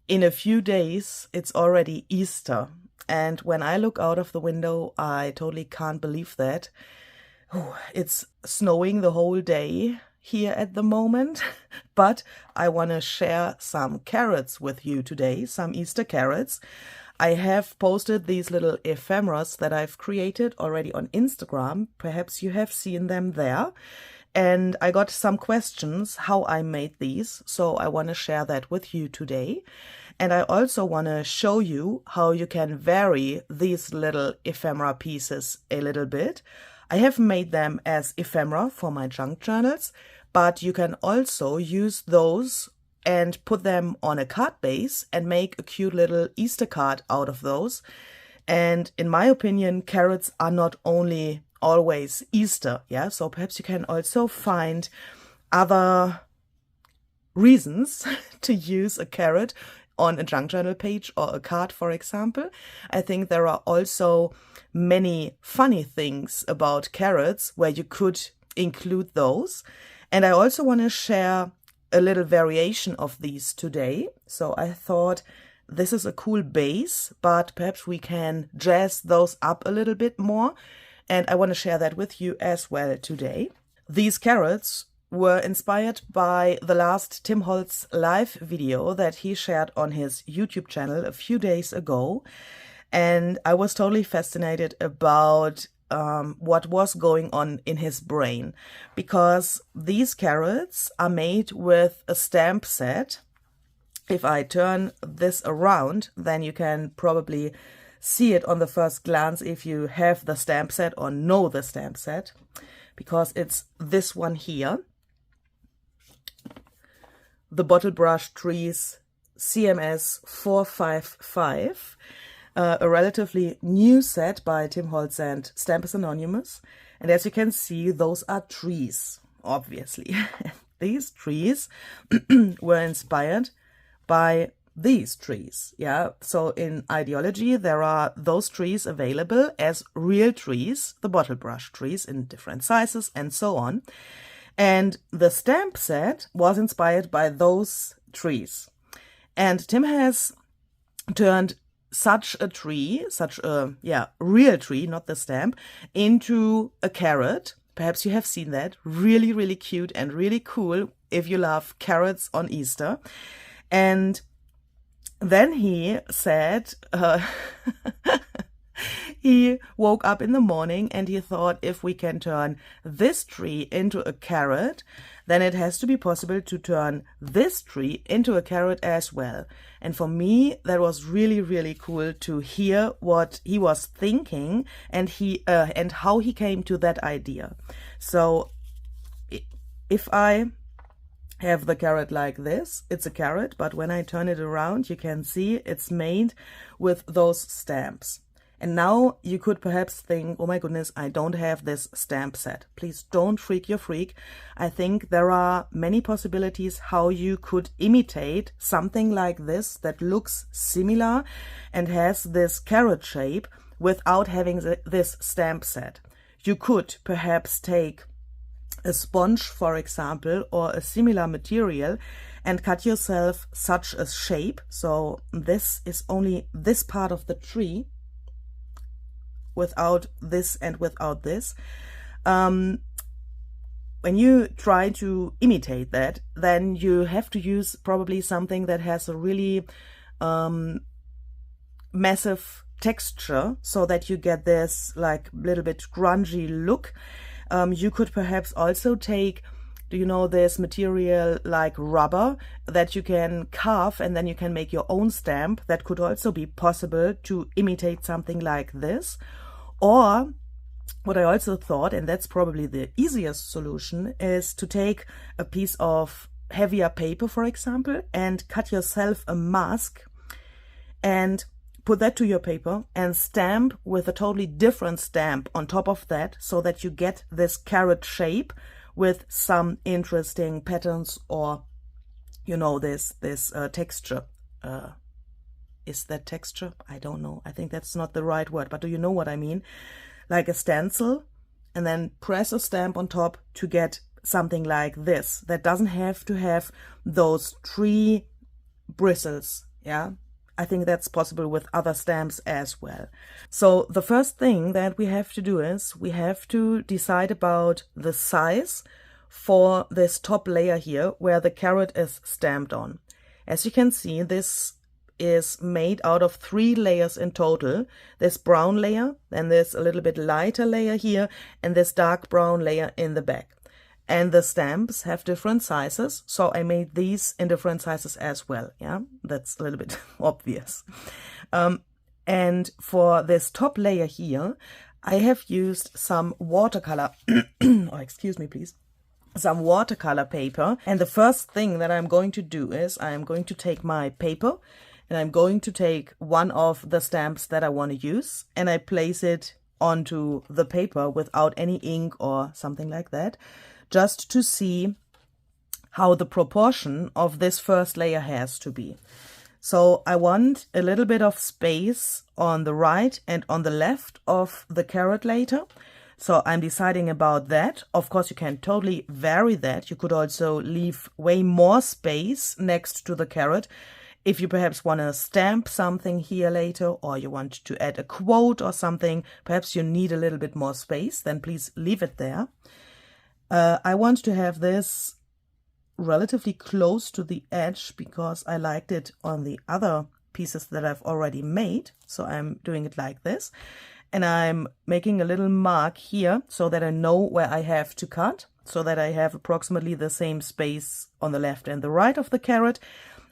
In a few days, it's already Easter. And when I look out of the window, I totally can't believe that. It's snowing the whole day here at the moment, but I want to share some carrots with you today, some Easter carrots. I have posted these little ephemeras that I've created already on Instagram. Perhaps you have seen them there. And I got some questions how I made these, so I want to share that with you today. And I also want to show you how you can vary these little ephemera pieces a little bit. I have made them as ephemera for my junk journals, but you can also use those and put them on a card base and make a cute little Easter card out of those. And in my opinion, carrots are not only always Easter, yeah, so perhaps you can also find other reasons to use a carrot on a junk journal page or a card, for example. I think there are also many funny things about carrots where you could include those. And I also want to share a little variation of these today. So I thought this is a cool base, but perhaps we can jazz those up a little bit more. And I want to share that with you as well today. These carrots were inspired by the last Tim Holtz live video that he shared on his YouTube channel a few days ago. And I was totally fascinated about what was going on in his brain, because these carrots are made with a stamp set. If I turn this around, then you can probably see it on the first glance if you have the stamp set or know the stamp set, because it's this one here. The Bottle Brush Trees CMS 455, a relatively new set by Tim Holtz and Stampers Anonymous. And as you can see, those are trees, obviously. These trees were inspired by these trees, yeah. So in ideology, there are those trees available as real trees, the bottle brush trees in different sizes and so on. And the stamp set was inspired by those trees. And Tim has turned such a tree, such a, real tree, not the stamp, into a carrot. Perhaps you have seen that. Really, really cute and really cool if you love carrots on Easter. And then he said, he woke up in the morning and he thought, if we can turn this tree into a carrot, then it has to be possible to turn this tree into a carrot as well. And for me, that was really, really cool to hear what he was thinking and and how he came to that idea. So if I have the carrot like this, it's a carrot, but when I turn it around, you can see it's made with those stamps. And now you could perhaps think, oh my goodness, I don't have this stamp set. Please don't freak your freak. I think there are many possibilities how you could imitate something like this that looks similar and has this carrot shape without having this stamp set. You could perhaps take a sponge, for example, or a similar material and cut yourself such a shape. So this is only this part of the tree, without this and without this. When you try to imitate that, then you have to use probably something that has a really massive texture so that you get this like little bit grungy look. You could perhaps also take, do you know, this material like rubber that you can carve and then you can make your own stamp. That could also be possible to imitate something like this. Or what I also thought, and that's probably the easiest solution, is to take a piece of heavier paper, for example, and cut yourself a mask and put that to your paper and stamp with a totally different stamp on top of that, so that you get this carrot shape with some interesting patterns or, you know, this texture. Is that texture? I don't know. I think that's not the right word, but do you know what I mean? Like a stencil, and then press a stamp on top to get something like this. That doesn't have to have those tree bristles Yeah, I think that's possible with other stamps as well. So the first thing that we have to do is we have to decide about the size for this top layer here where the carrot is stamped on. As you can see, this is made out of 3 layers in total. This brown layer, then there's a little bit lighter layer here, and this dark brown layer in the back. And the stamps have different sizes, so I made these in different sizes as well. Yeah, that's a little bit obvious. And for this top layer here, I have used some watercolor, oh, excuse me, please, some watercolor paper. And the first thing that I'm going to do is I'm going to take my paper and I'm going to take one of the stamps that I want to use and I place it onto the paper without any ink or something like that, just to see how the proportion of this first layer has to be. So I want a little bit of space on the right and on the left of the carrot later. So I'm deciding about that. Of course, you can totally vary that. You could also leave way more space next to the carrot. If you perhaps want to stamp something here later, or you want to add a quote or something, perhaps you need a little bit more space, then please leave it there. I want to have this relatively close to the edge because I liked it on the other pieces that I've already made. So I'm doing it like this. And I'm making a little mark here so that I know where I have to cut, so that I have approximately the same space on the left and the right of the carrot.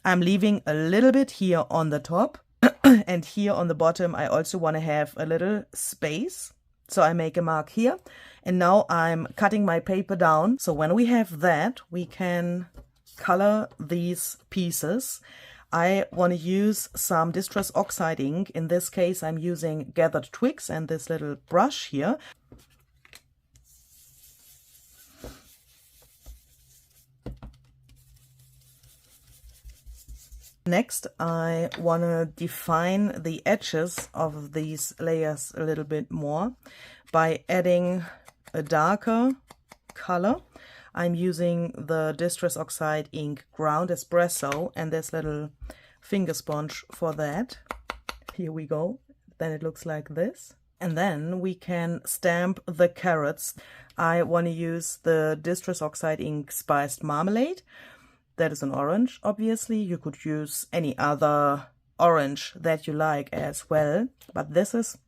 I'm leaving a little bit here on the top and here on the bottom I also want to have a little space. So I make a mark here and now I'm cutting my paper down. So when we have that, we can color these pieces. I want to use some Distress Oxide ink. In this case, I'm using Gathered Twigs and this little brush here. Next, I want to define the edges of these layers a little bit more by adding a darker color. I'm using the Distress Oxide ink Ground Espresso and this little finger sponge for that. Here we go. Then it looks like this. And then we can stamp the carrots. I want to use the Distress Oxide ink Spiced Marmalade. That is an orange, obviously. You could use any other orange that you like as well. But this is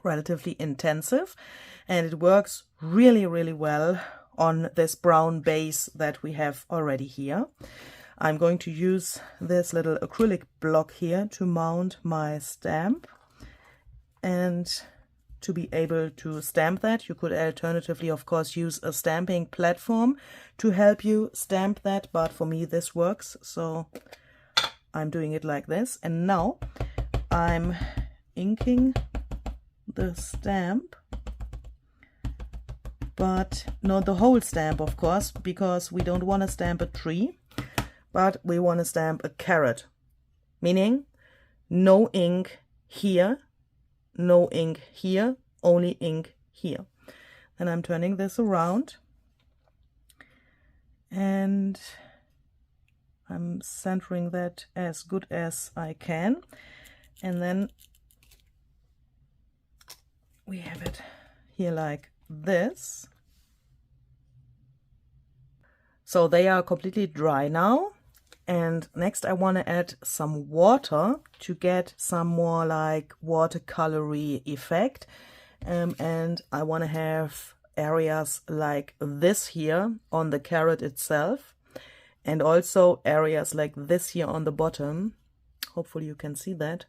relatively intensive and it works really, really well on this brown base that we have already here. I'm going to use this little acrylic block here to mount my stamp. And to be able to stamp that, you could alternatively, of course, use a stamping platform to help you stamp that. But for me, this works. So I'm doing it like this. And now I'm inking the stamp. But not the whole stamp, of course, because we don't want to stamp a tree, but we want to stamp a carrot, meaning no ink here, no ink here, only ink here. And I'm turning this around and I'm centering that as good as I can. And then we have it here like this. So they are completely dry now. And next I want to add some water to get some more like watercolory effect. And I want to have areas like this here on the carrot itself. And also areas like this here on the bottom. Hopefully you can see that.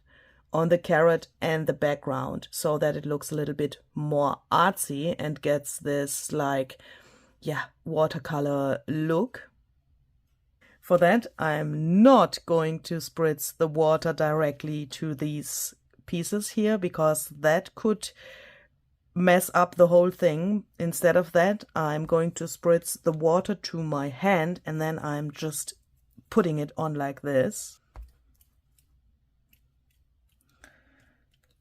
On the carrot and the background, so that it looks a little bit more artsy and gets this like, yeah, watercolor look. For that, I'm not going to spritz the water directly to these pieces here because that could mess up the whole thing. Instead of that, I'm going to spritz the water to my hand and then I'm just putting it on like this.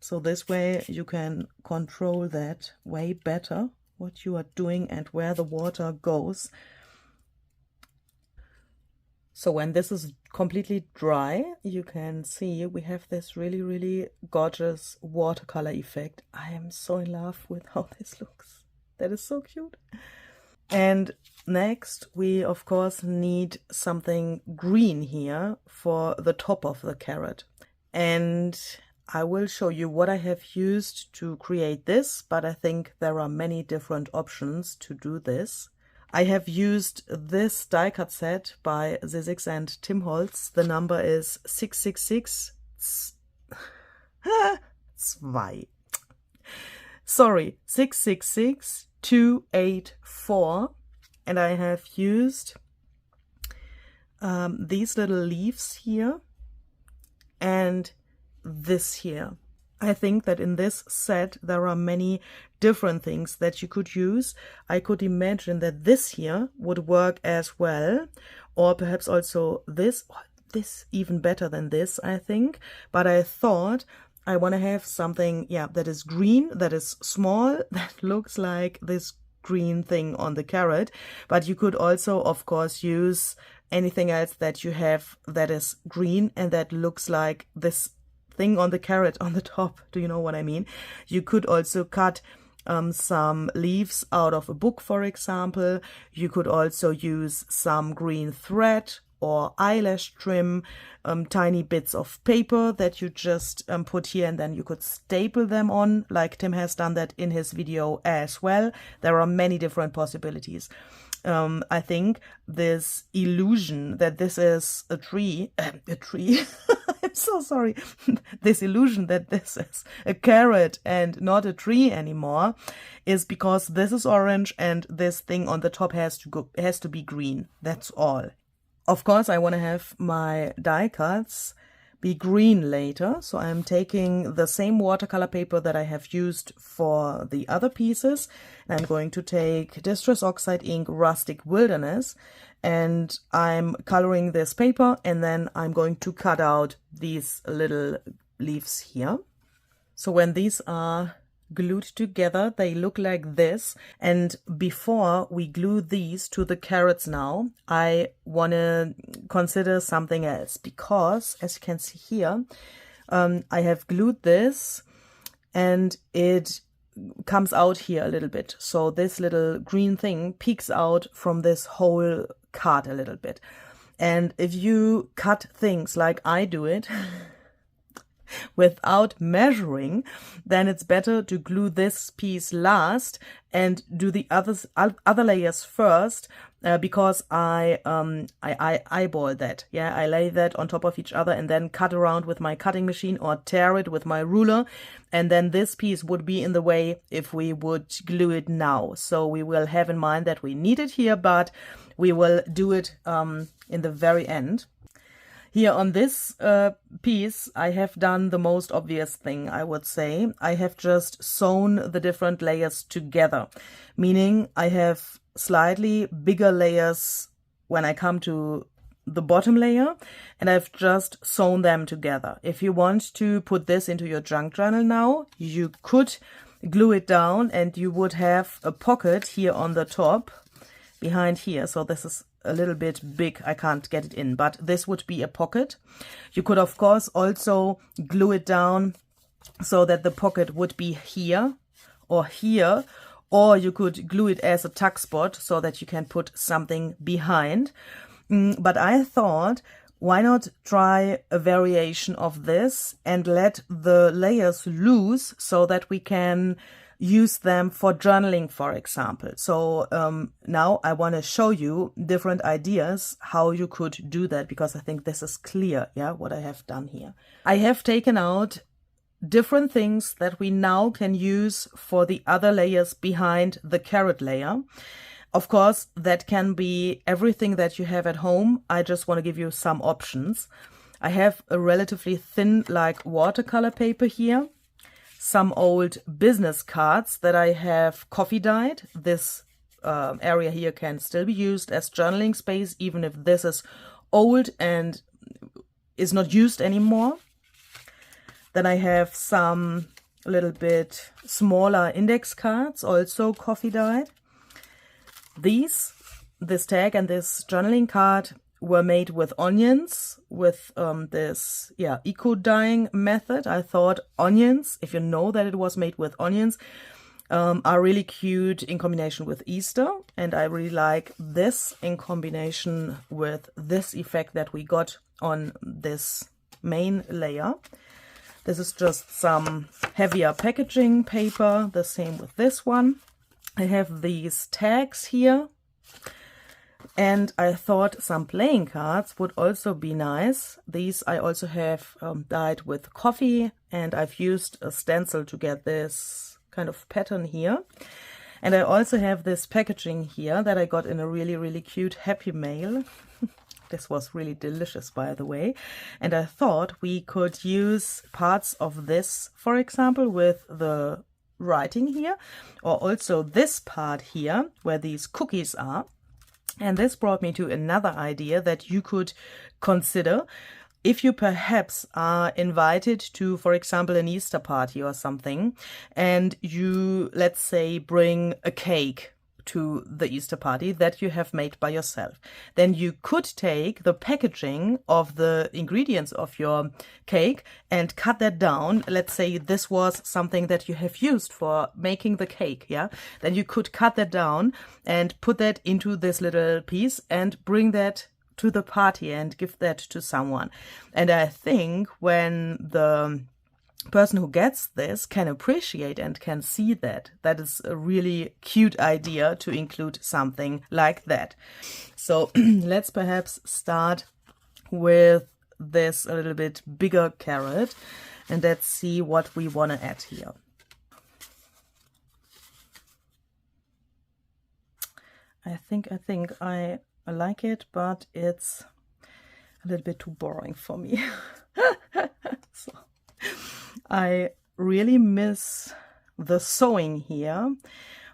So this way you can control that way better, what you are doing and where the water goes. So when this is completely dry, you can see we have this really, really gorgeous watercolor effect. I am so in love with how this looks. That is so cute. And next, we of course need something green here for the top of the carrot. And I will show you what I have used to create this, but I think there are many different options to do this. I have used this die cut set by Zizix and Tim Holtz. The number is 666 2. Sorry, 666 284. And I have used these little leaves here and this here. I think that in this set there are many different things that you could use. I could imagine that this here would work as well, or perhaps also this even better than this, I think. But I thought I want to have something, yeah, that is green, that is small, that looks like this green thing on the carrot. But you could also, of course, use anything else that you have that is green and that looks like this thing on the carrot on the top. Do you know what I mean? You could also cut some leaves out of a book, for example. You could also use some green thread or eyelash trim, tiny bits of paper that you just put here, and then you could staple them on, like Tim has done that in his video as well. There are many different possibilities. I think this illusion that this is a tree, I'm so sorry, this illusion that this is a carrot and not a tree anymore is because this is orange and this thing on the top has to be green. That's all. Of course, I want to have my die cuts be green later, so I'm taking the same watercolor paper that I have used for the other pieces, and I'm going to take Distress Oxide ink Rustic Wilderness, and I'm coloring this paper, and then I'm going to cut out these little leaves here. So when these are glued together, they look like this. And before we glue these to the carrots now, I want to consider something else, because as you can see here, I have glued this and it comes out here a little bit. So this little green thing peeks out from this whole card a little bit. And if you cut things like I do it, without measuring, then it's better to glue this piece last and do the other layers first, because I eyeball that. Yeah, I lay that on top of each other and then cut around with my cutting machine or tear it with my ruler, and then this piece would be in the way if we would glue it now. So we will have in mind that we need it here, but we will do it in the very end. Here on this piece, I have done the most obvious thing, I would say. I have just sewn the different layers together, meaning I have slightly bigger layers when I come to the bottom layer, and I've just sewn them together. If you want to put this into your junk journal now, you could glue it down and you would have a pocket here on the top behind here. So this is a little bit big, I can't get it in, but this would be a pocket. You could of course also glue it down so that the pocket would be here, or you could glue it as a tuck spot so that you can put something behind. But I thought, why not try a variation of this and let the layers loose so that we can use them for journaling, for example. So now I want to show you different ideas how you could do that, because I think this is clear, yeah, what I have done here. I have taken out different things that we now can use for the other layers behind the carrot layer. Of course, that can be everything that you have at home. I just want to give you some options. I have a relatively thin, like watercolor paper here. Some old business cards that I have coffee dyed. This area here can still be used as journaling space, even if this is old and is not used anymore. Then I have some a little bit smaller index cards, also coffee dyed. This tag and this journaling card were made with onions, with this eco dyeing method. I thought onions, if you know that it was made with onions, are really cute in combination with Easter, and I really like this in combination with this effect that we got on this main layer. This is just some heavier packaging paper, the same with this one. I have these tags here, and I thought some playing cards would also be nice. These I also have dyed with coffee, and I've used a stencil to get this kind of pattern here. And I also have this packaging here that I got in a really, really cute Happy Mail. This was really delicious, by the way. And I thought we could use parts of this, for example, with the writing here, or also this part here where these cookies are. And this brought me to another idea that you could consider if you perhaps are invited to, for example, an Easter party or something, and you, let's say, bring a cake to the Easter party that you have made by yourself. Then you could take the packaging of the ingredients of your cake and cut that down. Let's say this was something that you have used for making the cake, yeah? Then you could cut that down and put that into this little piece and bring that to the party and give that to someone. And I think when the person who gets this can appreciate and can see that, that is a really cute idea to include something like that. So let's perhaps start with this a little bit bigger carrot, and let's see what we want to add here. I think I like it, but it's a little bit too boring for me. So I really miss the sewing here.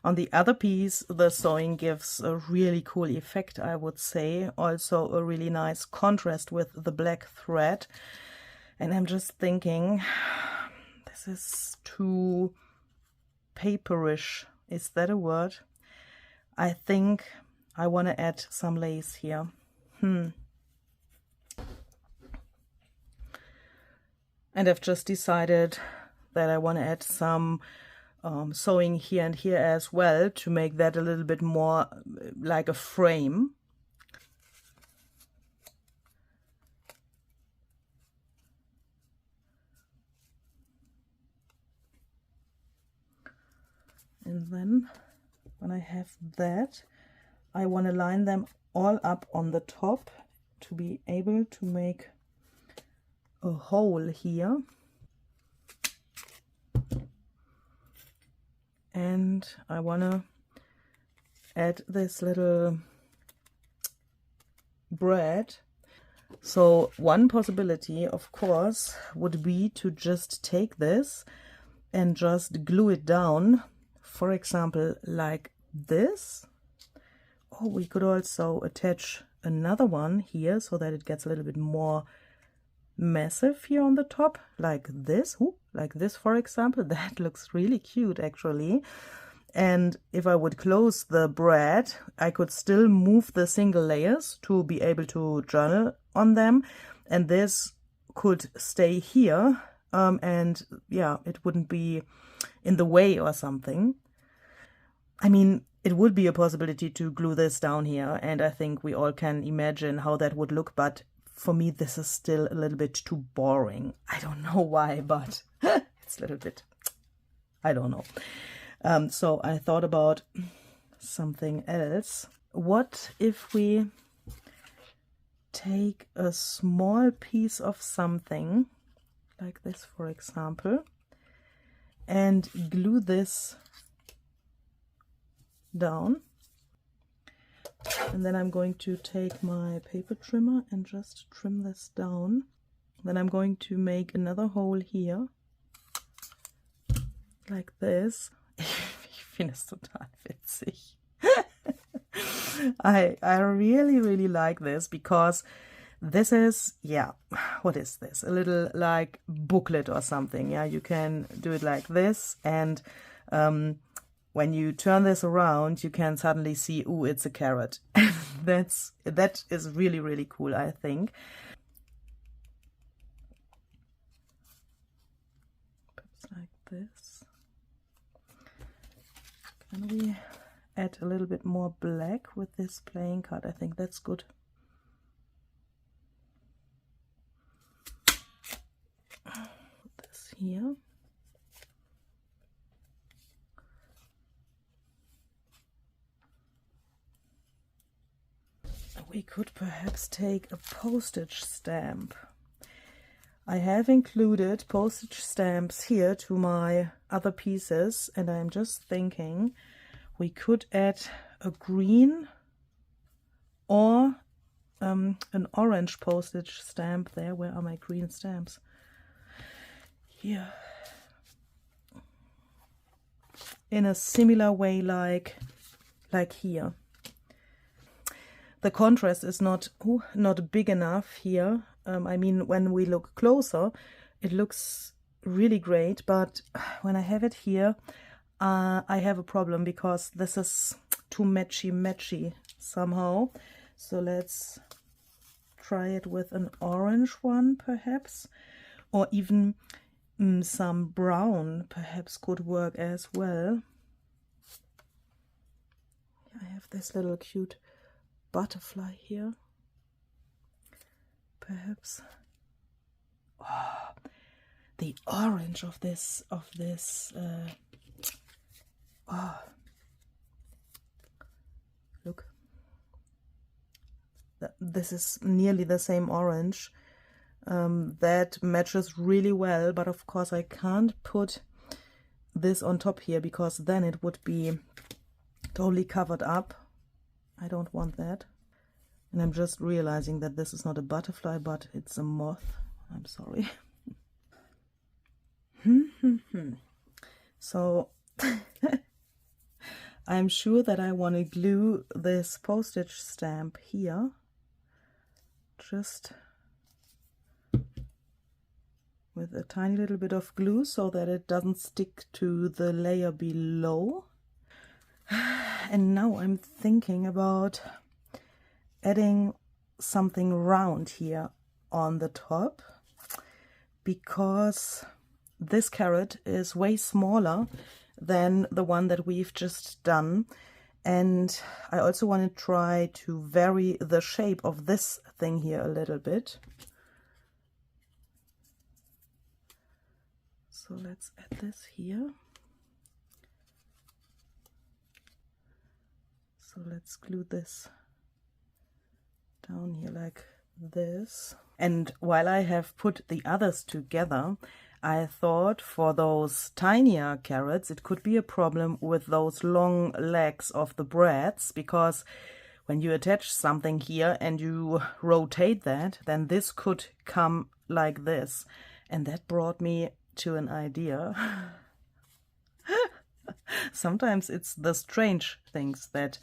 On the other piece, the sewing gives a really cool effect, I would say. Also a really nice contrast with the black thread. And I'm just thinking, this is too paperish. Is that a word? I think I want to add some lace here. And I've just decided that I want to add some sewing here and here as well to make that a little bit more like a frame. And then when I have that, I want to line them all up on the top to be able to make a hole here. And I want to add this little bread. So one possibility, of course, would be to just take this and just glue it down, for example, like this. Or we could also attach another one here so that it gets a little bit more massive here on the top, like this. Ooh, like this, for example. That looks really cute, actually. And if I would close the bread, I could still move the single layers to be able to journal on them. And this could stay here. And yeah, it wouldn't be in the way or something. I mean, it would be a possibility to glue this down here, and I think we all can imagine how that would look, but for me this is still a little bit too boring. I don't know why, but it's a little bit, I don't know. So I thought about something else. What if we take a small piece of something, like this for example, and glue this down, and then I'm going to take my paper trimmer and just trim this down. Then I'm going to make another hole here, like this. Ich finde es total witzig. I really like this because this is, yeah, what is this? A little like booklet or something. Yeah, you can do it like this, and when you turn this around, you can suddenly see, ooh, it's a carrot. That is really, really cool, I think. Perhaps like this. Can we add a little bit more black with this playing card? I think that's good. Put this here. We could perhaps take a postage stamp. I have included postage stamps here to my other pieces, and I'm just thinking we could add a green or an orange postage stamp there. Where are my green stamps? Here. In a similar way like here. The contrast is not big enough here. I mean, when we look closer, it looks really great, but when I have it here, I have a problem because this is too matchy somehow. So let's try it with an orange one, perhaps, or even some brown perhaps could work as well. I have this little cute butterfly here. Perhaps the orange of this look, this is nearly the same orange. That matches really well, but of course I can't put this on top here because then it would be totally covered up. I don't want that. And I'm just realizing that this is not a butterfly, but it's a moth. I'm sorry. So I'm sure that I want to glue this postage stamp here. Just with a tiny little bit of glue so that it doesn't stick to the layer below. And now I'm thinking about adding something round here on the top, because this carrot is way smaller than the one that we've just done, and I also want to try to vary the shape of this thing here a little bit. So let's add this here. So let's glue this down here like this. And while I have put the others together, I thought for those tinier carrots it could be a problem with those long legs of the breads, because when you attach something here and you rotate that, then this could come like this. And that brought me to an idea. Sometimes it's the strange things that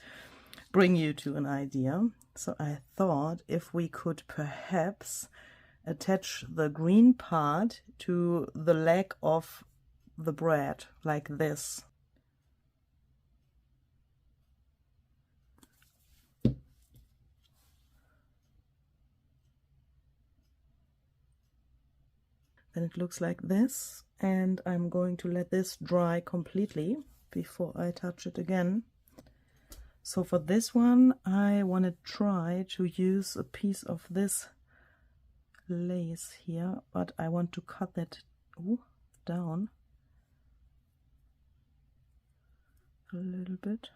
bring you to an idea. So I thought if we could perhaps attach the green part to the leg of the bread like this. Then it looks like this, and I'm going to let this dry completely before I touch it again. So for this one, I want to try to use a piece of this lace here, but I want to cut that down a little bit.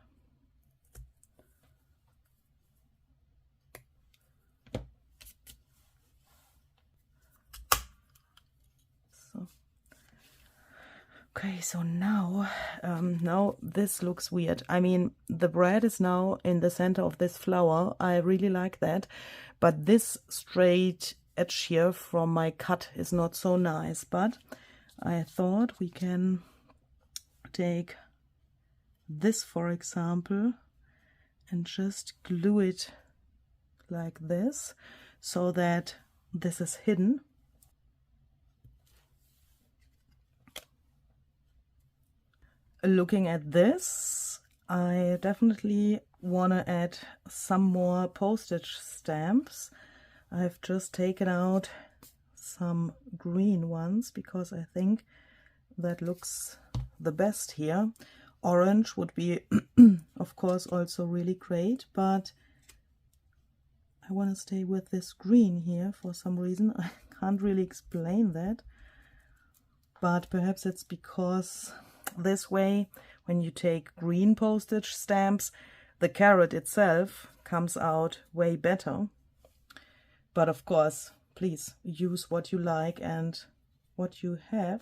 Okay, so now this looks weird. I mean, the bread is now in the center of this flower. I really like that, but this straight edge here from my cut is not so nice. But I thought we can take this, for example, and just glue it like this so that this is hidden. looking at this, I definitely want to add some more postage stamps. I've just taken out some green ones because I think that looks the best here. Orange would be of course also really great, but I want to stay with this green here for some reason. I can't really explain that, but perhaps it's because this way, when you take green postage stamps, the carrot itself comes out way better. But of course, please use what you like and what you have.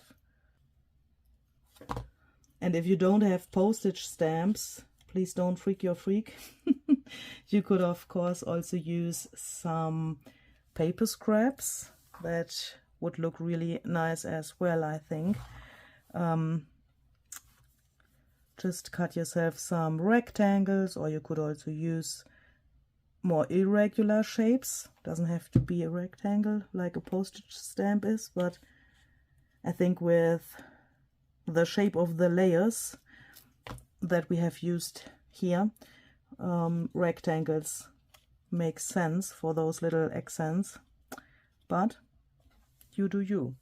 And if you don't have postage stamps, please don't freak your freak. You could of course also use some paper scraps. That would look really nice as well, I think. Just cut yourself some rectangles, or you could also use more irregular shapes. Doesn't have to be a rectangle like a postage stamp is, but I think with the shape of the layers that we have used here, rectangles make sense for those little accents, but you do you.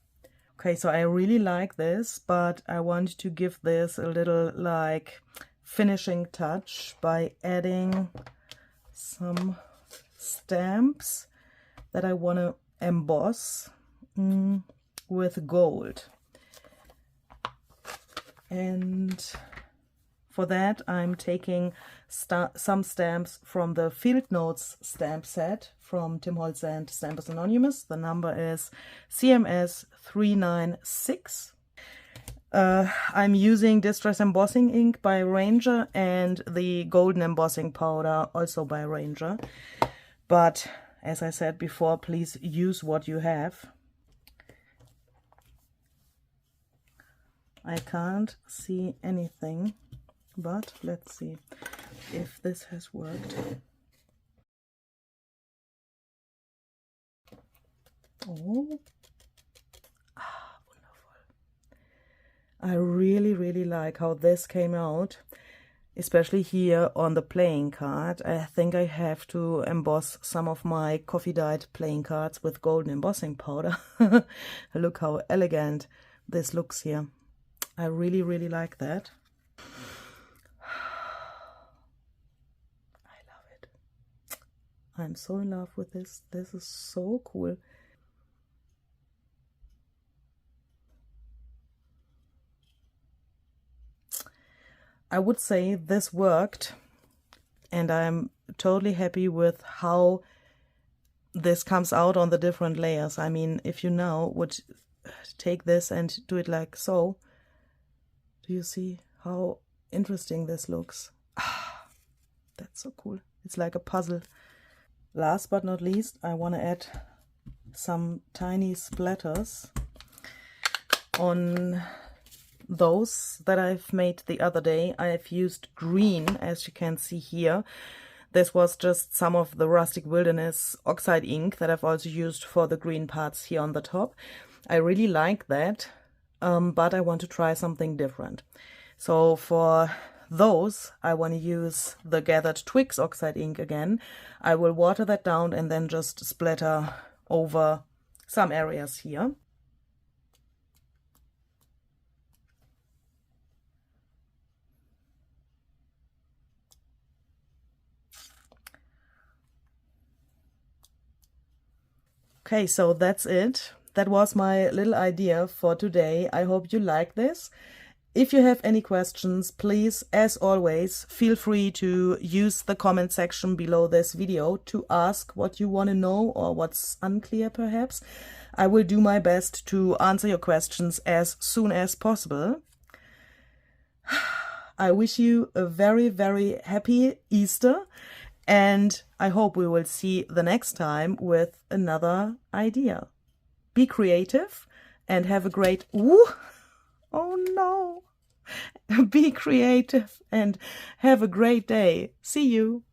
Okay, so I really like this, but I want to give this a little like finishing touch by adding some stamps that I want to emboss with gold. And for that I'm taking some stamps from the Field Notes stamp set from Tim Holtz and Stampers Anonymous. The number is CMS 396. I'm using Distress Embossing ink by Ranger and the golden embossing powder also by Ranger. But as I said before, please use what you have. I can't see anything, but let's see if this has worked. Oh, wonderful. I really like how this came out, especially here on the playing card. I think I have to emboss some of my coffee dyed playing cards with golden embossing powder. Look how elegant this looks here. I really like that. I love it. I'm so in love with this. This is so cool. I would say this worked, and I'm totally happy with how this comes out on the different layers. I mean, if you now would take this and do it like so, do you see how interesting this looks? That's so cool. It's like a puzzle. Last but not least, I want to add some tiny splatters on those that I've made the other day. I've used green, as you can see here. This was just some of the Rustic Wilderness oxide ink that I've also used for the green parts here on the top. I really like that, but I want to try something different. So for those, I want to use the Gathered Twigs oxide ink again. I will water that down and then just splatter over some areas here. Okay, so that's it. That was my little idea for today. I hope you like this. If you have any questions, please, as always, feel free to use the comment section below this video to ask what you want to know or what's unclear perhaps. I will do my best to answer your questions as soon as possible. I wish you a very happy Easter, and I hope we will see the next time with another idea. Be creative and have a great... Ooh! Oh no! Be creative and have a great day. See you!